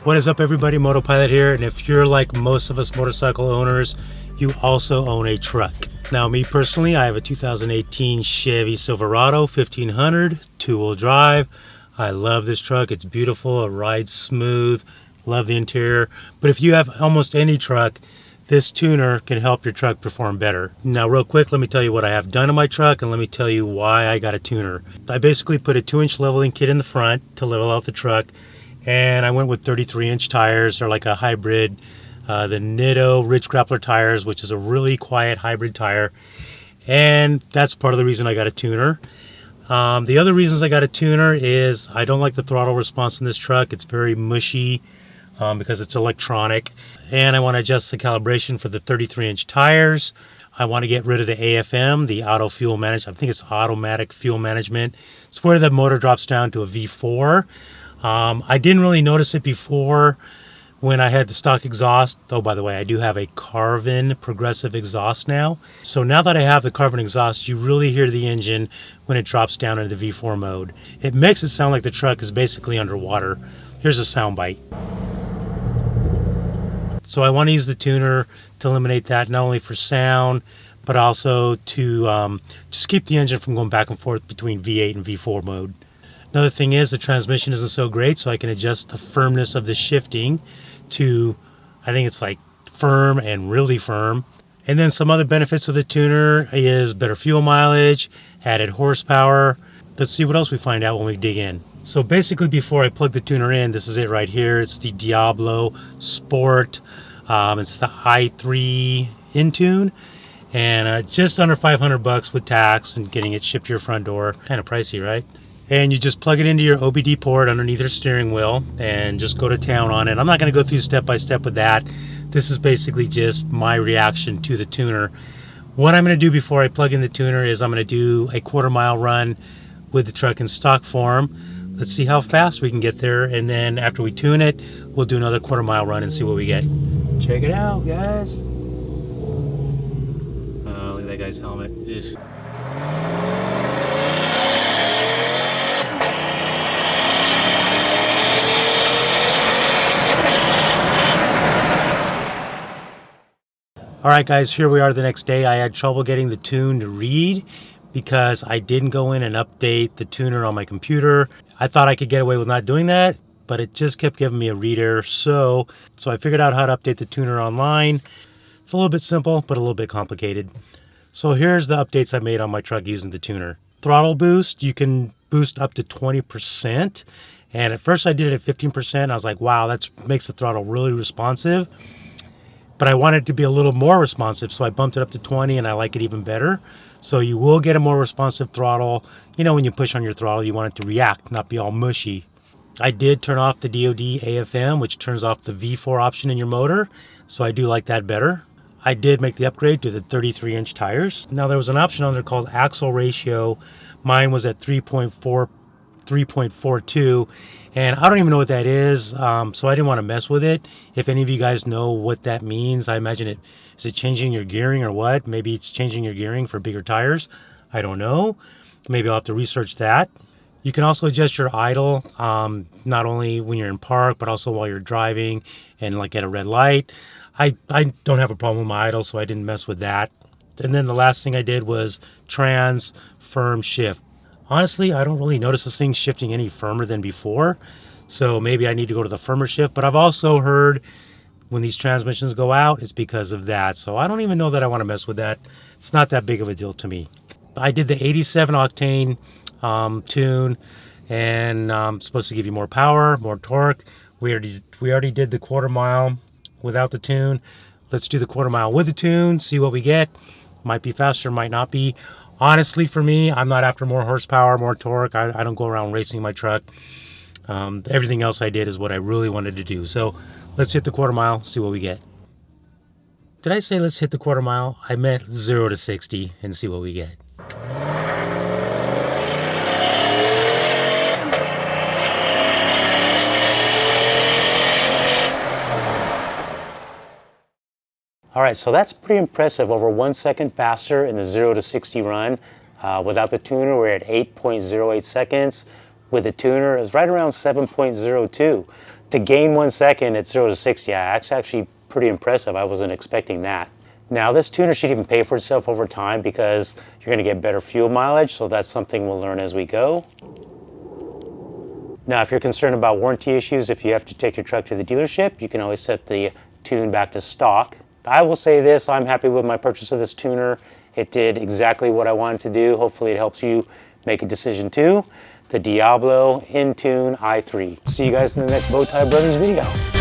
What is up, everybody? Motopilot here, and if you're like most of us motorcycle owners, you also own a truck. Now, me personally, I have a 2018 Chevy Silverado 1500 two-wheel drive. I love this truck. It's beautiful. It rides smooth. Love the interior. But if you have almost any truck, this tuner can help your truck perform better. Now, real quick, let me tell you what I have done in my truck, and let me tell you why I got a tuner. I basically put a 2-inch leveling kit in the front to level out the truck, and I went with 33-inch tires. They're like a hybrid, the Nitto Ridge Grappler tires, which is a really quiet hybrid tire, and that's part of the reason I got a tuner. The other reasons I got a tuner is I don't like the throttle response in this truck. It's very mushy because it's electronic, and I want to adjust the calibration for the 33-inch tires. I want to get rid of the AFM, the auto fuel management. I think it's automatic fuel management. It's where the motor drops down to a V4. I didn't really notice it before when I had the stock exhaust. Oh, by the way, I do have a Carvin progressive exhaust now. So now that I have the Carvin exhaust, you really hear the engine when it drops down into the V4 mode. It makes it sound like the truck is basically underwater. Here's a sound bite. So I want to use the tuner to eliminate that, not only for sound, but also to just keep the engine from going back and forth between V8 and V4 mode. Another thing is the transmission isn't so great, so I can adjust the firmness of the shifting to, I think it's like firm and really firm. And then some other benefits of the tuner is better fuel mileage, added horsepower. Let's see what else we find out when we dig in. So basically, before I plug the tuner in, this is it right here. It's the Diablo Sport. It's the i3 INTUNE, and just under 500 bucks with tax and getting it shipped to your front door. Kind of pricey, right? And you just plug it into your OBD port underneath your steering wheel and just go to town on it. I'm not going to go through step by step with that. This is basically just my reaction to the tuner. What I'm going to do before I plug in the tuner is I'm going to do a quarter-mile run with the truck in stock form. Let's see how fast we can get there, and then after we tune it, we'll do another quarter-mile run and see what we get. Check it out, guys. Oh, look at that guy's helmet. Ugh. Alright guys, here we are the next day. I had trouble getting the tune to read because I didn't go in and update the tuner on my computer. I thought I could get away with not doing that, but it just kept giving me a read error. So I figured out how to update the tuner online. It's a little bit simple, but a little bit complicated. So here's the updates I made on my truck using the tuner. Throttle boost, you can boost up to 20%. And at first I did it at 15%. I was like, wow, that makes the throttle really responsive. But I wanted it to be a little more responsive, so I bumped it up to 20, and I like it even better. So you will get a more responsive throttle. You know, when you push on your throttle, you want it to react, not be all mushy. I did turn off the DoD AFM, which turns off the V4 option in your motor, so I do like that better. I did make the upgrade to the 33-inch tires. Now, there was an option on there called axle ratio. Mine was at 3.42, and I don't even know what that is, so I didn't want to mess with it. If any of you guys know what that means, I imagine is it changing your gearing or what? Maybe it's changing your gearing for bigger tires. I don't know. Maybe I'll have to research that. You can also adjust your idle, not only when you're in park, but also while you're driving and like at a red light. I don't have a problem with my idle, so I didn't mess with that. And then the last thing I did was trans firm shift. Honestly, I don't really notice this thing shifting any firmer than before, so maybe I need to go to the firmer shift. But I've also heard when these transmissions go out, it's because of that. So I don't even know that I want to mess with that. It's not that big of a deal to me. I did the 87 octane tune, and supposed to give you more power, more torque. We already did the quarter mile without the tune. Let's do the quarter mile with the tune, see what we get. Might be faster, might not be. Honestly, for me, I'm not after more horsepower, more torque. I don't go around racing my truck. Everything else I did is what I really wanted to do. So let's hit the quarter mile, see what we get. Did I say let's hit the quarter mile? I meant 0 to 60 and see what we get. All right, so that's pretty impressive. Over 1 second faster in the 0 to 60 run. Without the tuner, we're at 8.08 seconds. With the tuner, it's right around 7.02. To gain 1 second at 0 to 60, that's actually pretty impressive. I wasn't expecting that. Now this tuner should even pay for itself over time because you're going to get better fuel mileage, so that's something we'll learn as we go. Now if you're concerned about warranty issues, if you have to take your truck to the dealership, you can always set the tune back to stock. I will say this, I'm happy with my purchase of this tuner. It did exactly what I wanted to do. Hopefully it helps you make a decision too. The Diablo INTUNE i3. See you guys in the next Bowtie Brothers video.